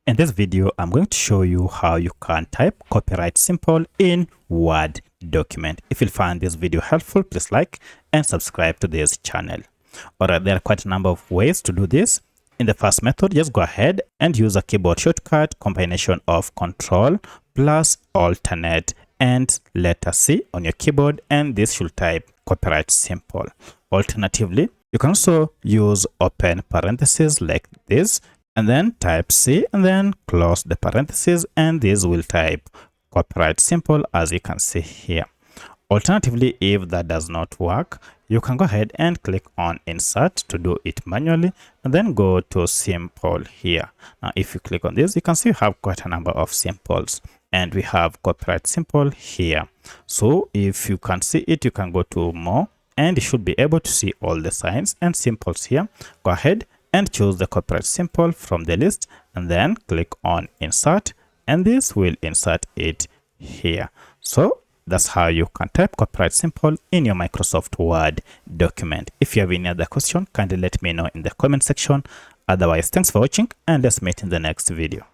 In this video, I'm going to show you how you can type copyright simple in Word document. If you find this video helpful, please like and subscribe to this channel. Alright, there are quite a number of ways to do this. In the first method, just go ahead and use a keyboard shortcut combination of Control plus Alternate and letter C on your keyboard, and this should type copyright simple. Alternatively, you can also use open parentheses like this and then type C and then close the parentheses, and this will type copyright simple, as you can see here. Alternatively, if that does not work, you can go ahead and click on insert to do it manually and then go to simple here. Now if you click on this, you can see you have quite a number of simples, and we have copyright simple here. So if you can see it, you can go to more and you should be able to see all the signs and simples here. Go ahead and choose the copyright simple from the list and then click on insert, and this will insert it here. So that's how you can type copyright simple in your Microsoft Word document. If you have any other question, kindly let me know in the comment section. Otherwise, thanks for watching and let's meet in the next video.